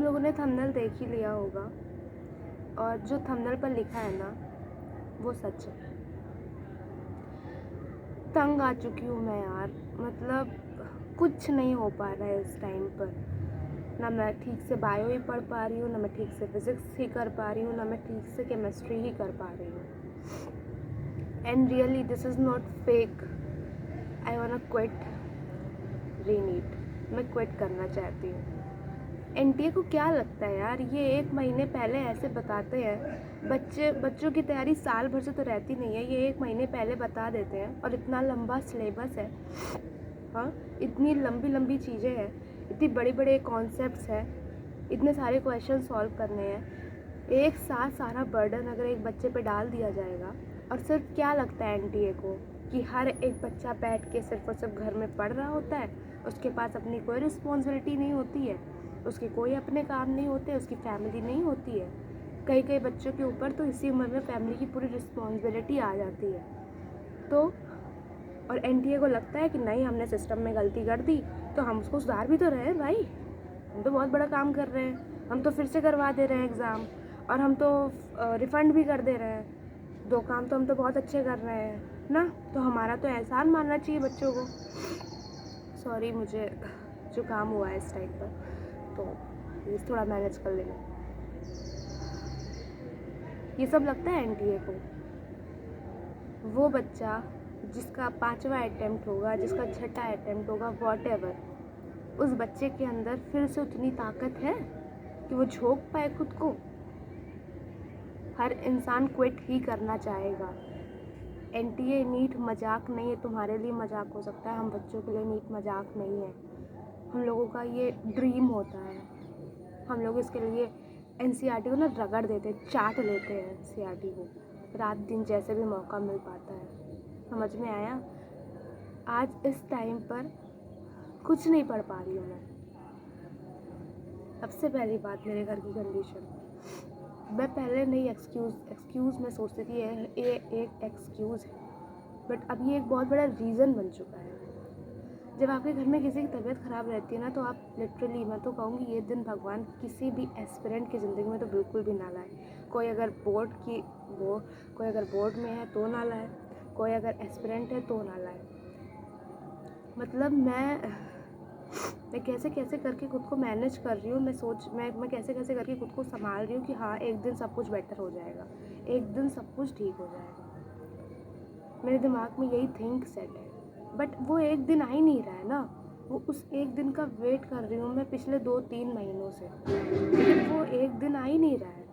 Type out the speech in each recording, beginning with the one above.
तुम लोगों ने थंबनेल देख ही लिया होगा, और जो थंबनेल पर लिखा है ना वो सच है। तंग आ चुकी हूँ मैं यार, मतलब कुछ नहीं हो पा रहा है इस टाइम पर। ना मैं ठीक से बायो ही पढ़ पा रही हूँ, ना मैं ठीक से फिज़िक्स ही कर पा रही हूँ, ना मैं ठीक से केमिस्ट्री ही कर पा रही हूँ। And really this is not fake, I want to quit ReNEET. मैं क्विट करना चाहती हूँ। एनटीए को क्या लगता है यार, ये 1 महीने पहले ऐसे बताते हैं। बच्चों की तैयारी साल भर से तो रहती नहीं है, ये 1 महीने पहले बता देते हैं। और इतना लंबा सिलेबस है, हाँ, इतनी लंबी लंबी चीज़ें हैं, इतनी बड़े बड़े कॉन्सेप्ट्स हैं, इतने सारे क्वेश्चन सॉल्व करने हैं। एक साथ सारा बर्डन अगर एक बच्चे पे डाल दिया जाएगा, और सिर्फ क्या लगता है एनटीए को कि हर एक बच्चा बैठ के सिर्फ और सिर्फ घर में पढ़ रहा होता है, उसके पास अपनी कोई रिस्पॉन्सिबिलिटी नहीं होती है, उसके कोई अपने काम नहीं होते, उसकी फैमिली नहीं होती है। कई बच्चों के ऊपर तो इसी उम्र में फैमिली की पूरी रिस्पॉन्सिबिलिटी आ जाती है। तो और एनटीए को लगता है कि नहीं, हमने सिस्टम में गलती कर दी तो हम उसको सुधार भी तो रहे हैं भाई, हम तो बहुत बड़ा काम कर रहे हैं, हम तो फिर से करवा दे रहे हैं एग्ज़ाम, और हम तो रिफ़ंड भी कर दे रहे हैं। 2 काम तो हम तो बहुत अच्छे कर रहे हैं ना, तो हमारा तो एहसान मानना चाहिए बच्चों को। सॉरी, मुझे जुकाम हुआ है इस टाइम पर, तो प्लीज़ थोड़ा मैनेज कर लेना। ये सब लगता है एनटीए को। वो बच्चा जिसका 5वां अटेम्प्ट होगा, जिसका 6ठा अटेम्प्ट होगा, व्हाटएवर, उस बच्चे के अंदर फिर से उतनी ताकत है कि वो झोंक पाए खुद को। हर इंसान क्विट ही करना चाहेगा। एनटीए नीट मजाक नहीं है, तुम्हारे लिए मजाक हो सकता है, हम बच्चों के लिए नीट मजाक नहीं है। हम लोगों का ये ड्रीम होता है, हम लोग इसके लिए एनसीईआरटी को ना रगड़ देते हैं, चाट लेते हैं एनसीईआरटी को, रात दिन जैसे भी मौका मिल पाता है। समझ में आया? आज इस टाइम पर कुछ नहीं पढ़ पा रही हूँ मैं। सबसे पहली बात, मेरे घर की कंडीशन, मैं पहले नहीं एक्सक्यूज़ मैं सोचती थी ये एक एक्सक्यूज़ है, बट अब ये एक बहुत बड़ा रीज़न बन चुका है। जब आपके घर में किसी की तबीयत ख़राब रहती है ना, तो आप लिटरली, मैं तो कहूँगी, ये दिन भगवान किसी भी एस्पिरेंट की ज़िंदगी में तो बिल्कुल भी ना लाए। कोई अगर बोर्ड में है तो ना लाए, कोई अगर एस्पिरेंट है तो ना लाए। मतलब मैं कैसे कैसे करके खुद को मैनेज कर रही हूँ, मैं कैसे कैसे करके खुद को संभाल रही हूँ कि हाँ, एक दिन सब कुछ बेटर हो जाएगा, एक दिन सब कुछ ठीक हो जाएगा। मेरे दिमाग में यही थिंक सेट है, बट वो एक दिन आ ही नहीं रहा है ना। वो उस एक दिन का वेट कर रही हूँ मैं पिछले 2-3 महीनों से, लेकिन वो एक दिन आ ही नहीं रहा है।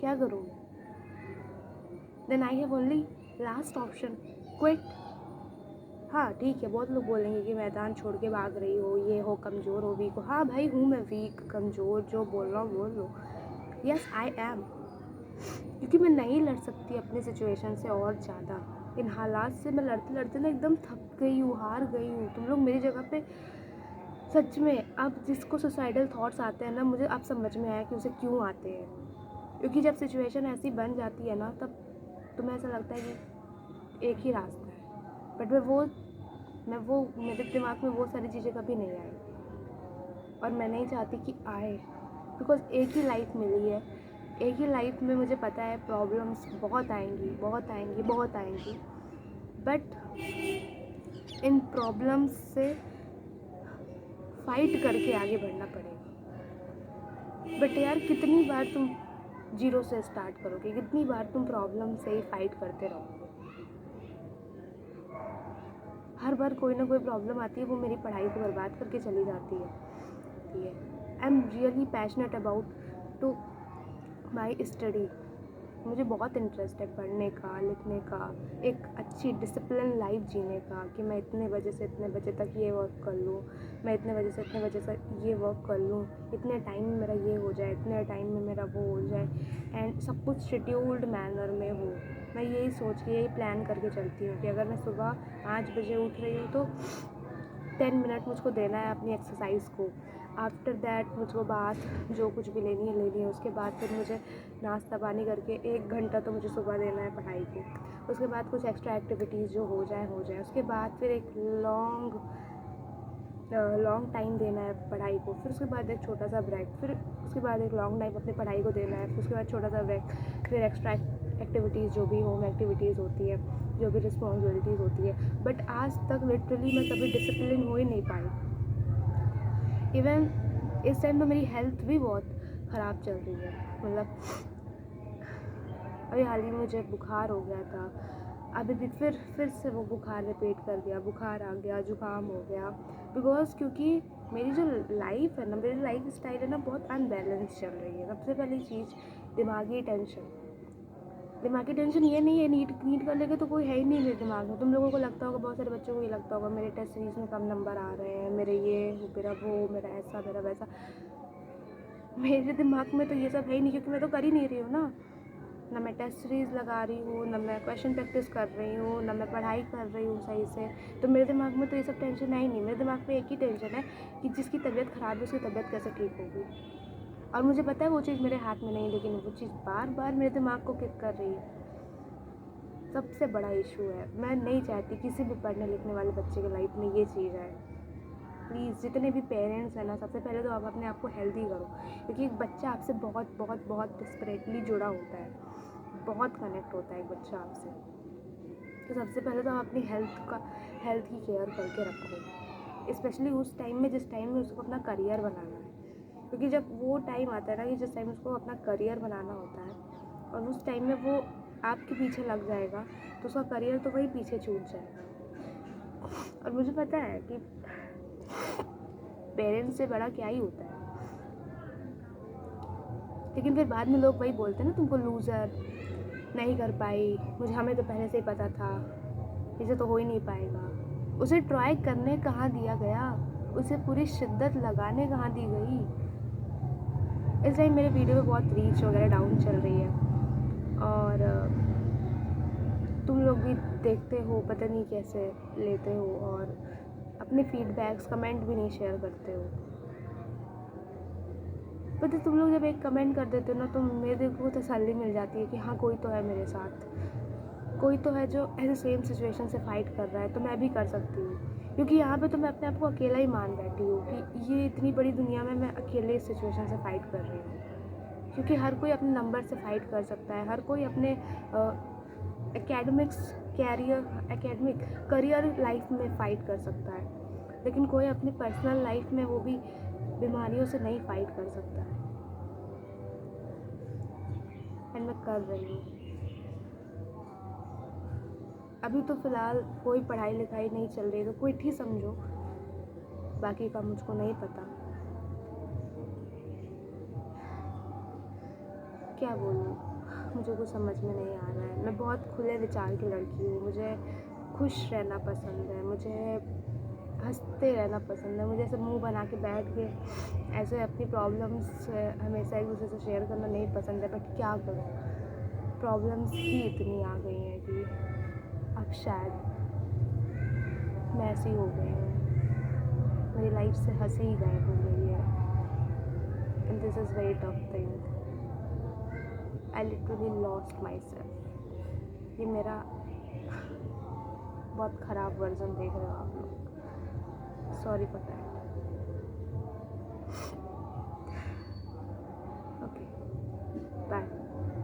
क्या करूँ? Then I have only last option, quit. हाँ ठीक है, बहुत लोग बोलेंगे कि मैदान छोड़ के भाग रही हो, ये हो, कमज़ोर हो, वीक हो। हाँ भाई, हूँ मैं वीक, कमज़ोर, जो बोल रहा हूँ बोल लो। यस आई एम, क्योंकि मैं नहीं लड़ सकती अपनी सिचुएशन से और ज़्यादा। इन हालात से मैं लड़ते लड़ते ना एकदम थक गई हूँ, हार गई हूँ। तुम लोग मेरी जगह पे सच में, अब जिसको सुसाइडल थॉट्स आते हैं ना, मुझे अब समझ में आया कि उसे क्यों आते हैं। क्योंकि जब सिचुएशन ऐसी बन जाती है ना, तब तुम्हें ऐसा लगता है कि एक ही रास्ता है, बट मेरे दिमाग में वो सारी चीज़ें कभी नहीं आई, और मैं नहीं चाहती कि आए, बिकॉज एक ही लाइफ मिली है। एक ही लाइफ में मुझे पता है प्रॉब्लम्स बहुत आएंगी, बहुत आएंगी, बहुत आएंगी, बट इन प्रॉब्लम्स से फाइट करके आगे बढ़ना पड़ेगा। बट यार, कितनी बार तुम जीरो से स्टार्ट करोगे, कितनी बार तुम प्रॉब्लम से ही फाइट करते रहोगे। हर बार कोई ना कोई प्रॉब्लम आती है, वो मेरी पढ़ाई को बर्बाद करके चली जाती है। I am really passionate about to my study. मुझे बहुत इंटरेस्ट है पढ़ने का, लिखने का, एक अच्छी डिसिप्लिन लाइफ जीने का, कि मैं इतने बजे से इतने बजे तक ये वर्क कर लूँ, मैं इतने बजे से इतने बजे तक ये वर्क कर लूँ, इतने टाइम में मेरा ये हो जाए, इतने टाइम में मेरा वो हो जाए, एंड सब कुछ शेड्यूल्ड मैनर में हो। मैं यही सोच के, यही प्लान करके चलती हूँ कि अगर मैं सुबह 5 बजे उठ रही हूँ तो 10 मिनट मुझको देना है अपनी एक्सरसाइज को। आफ्टर दैट मुझको बात जो कुछ भी लेनी है, उसके बाद फिर मुझे नाश्ता पानी करके 1 घंटा तो मुझे सुबह देना है पढ़ाई को। उसके बाद कुछ एक्स्ट्रा एक्टिविटीज़ जो हो जाए, उसके बाद फिर एक लॉन्ग लॉन्ग टाइम देना है पढ़ाई को, फिर उसके बाद एक छोटा सा ब्रेक, फिर उसके बाद एक लॉन्ग टाइम अपनी पढ़ाई को देना है, फिर उसके बाद छोटा सा ब्रेक, फिर एक्स्ट्रा एक्टिविटीज़ जो भी होम एक्टिविटीज़ होती है, जो भी रिस्पॉन्सिबिलिटीज़ होती है। बट आज तक लिटरली मैं कभी डिसिप्लिन हो ही नहीं पाई। इवन इस टाइम तो मेरी हेल्थ भी बहुत ख़राब चल रही है। मतलब अभी हाल ही में मुझे बुखार हो गया था, अभी भी फिर से वो बुखार रिपीट कर गया, बुखार आ गया, जुकाम हो गया। बिकॉज क्योंकि मेरी जो लाइफ है ना, मेरी लाइफ स्टाइल है ना, बहुत अनबैलेंस चल रही है। सबसे पहली चीज़ दिमागी टेंशन ये नहीं है, नीट करने के तो कोई है ही नहीं मेरे दिमाग में। तुम लोगों को लगता होगा, बहुत सारे बच्चों को ये लगता होगा मेरे टेस्ट सीरीज में कम नंबर आ रहे हैं, मेरे ये मेरा वो, मेरा ऐसा मेरा वैसा। मेरे दिमाग में तो ये सब है ही नहीं, क्योंकि मैं तो कर ही नहीं रही हूँ ना मैं टेस्ट सीरीज़ लगा रही हूँ, ना मैं क्वेश्चन प्रैक्टिस कर रही हूँ, ना मैं पढ़ाई कर रही हूँ सही से। तो मेरे दिमाग में तो ये सब टेंशन है ही नहीं। मेरे दिमाग में एक ही टेंशन है कि जिसकी तबीयत ख़राब है उसकी तबीयत कैसे ठीक होगी। और मुझे पता है वो चीज़ मेरे हाथ में नहीं है, लेकिन वो चीज़ बार बार मेरे दिमाग को किक कर रही है। सबसे बड़ा इशू है। मैं नहीं चाहती किसी भी पढ़ने लिखने वाले बच्चे की लाइफ में ये चीज़ आए। प्लीज़ जितने भी पेरेंट्स हैं ना, सबसे पहले तो आप अपने आप को हेल्दी करो, क्योंकि एक बच्चा आपसे बहुत बहुत बहुत डिस्परेटली जुड़ा होता है, बहुत कनेक्ट होता है एक बच्चा आपसे। तो सबसे पहले तो आप अपनी हेल्थ की केयर करके रखो, स्पेशली उस टाइम में जिस टाइम में उसको अपना करियर बनाना है। क्योंकि जब वो टाइम आता है ना कि जिस टाइम उसको अपना करियर बनाना होता है, और उस टाइम में वो आपके पीछे लग जाएगा, तो उसका करियर तो वही पीछे छूट जाएगा। और मुझे पता है कि पेरेंट्स से बड़ा क्या ही होता है, लेकिन फिर बाद में लोग वही बोलते हैं ना, तुमको लूज़र, नहीं कर पाई, हमें तो पहले से ही पता था, इसे तो हो ही नहीं पाएगा। उसे ट्राई करने कहाँ दिया गया, उसे पूरी शिद्दत लगाने कहाँ दी गई। इस टाइम मेरे वीडियो में बहुत रीच वगैरह डाउन चल रही है, और तुम लोग भी देखते हो, पता नहीं कैसे लेते हो, और अपने फीडबैक्स कमेंट भी नहीं शेयर करते हो। पता तुम लोग जब एक कमेंट कर देते हो ना, तो मेरे को तसल्ली मिल जाती है कि हाँ कोई तो है मेरे साथ, कोई तो है जो ऐसे सेम सिचुएशन से फ़ाइट कर रहा है, तो मैं भी कर सकती हूँ। क्योंकि यहाँ पे तो मैं अपने आप को अकेला ही मान बैठी हूँ कि ये इतनी बड़ी दुनिया में मैं अकेले इस सिचुएशन से फ़ाइट कर रही हूँ। क्योंकि हर कोई अपने नंबर से फ़ाइट कर सकता है, हर कोई अपने एकेडमिक करियर लाइफ में फ़ाइट कर सकता है, लेकिन कोई अपनी पर्सनल लाइफ में, वो भी बीमारियों से नहीं फ़ाइट कर सकता है। एंड मैं कर रही हूँ। अभी तो फ़िलहाल कोई पढ़ाई लिखाई नहीं चल रही, तो कोई ठीक समझो, बाकी का मुझको नहीं पता। क्या बोलूँ, मुझे कुछ समझ में नहीं आ रहा है। मैं बहुत खुले विचार की लड़की हूँ, मुझे खुश रहना पसंद है, मुझे हंसते रहना पसंद है, मुझे ऐसे मुंह बना के बैठ के ऐसे अपनी प्रॉब्लम्स हमेशा एक दूसरे से शेयर करना नहीं पसंद है। बट क्या करूँ, प्रॉब्लम्स ही इतनी आ गई हैं कि अब शायद मैं ऐसी हो गई हूँ, मेरी लाइफ से हंसी ही गायब हो गई है। And this is very tough thing. I literally lost my self. ये मेरा बहुत ख़राब वर्जन देख रहे हो आप लोग, सॉरी फॉर दैट।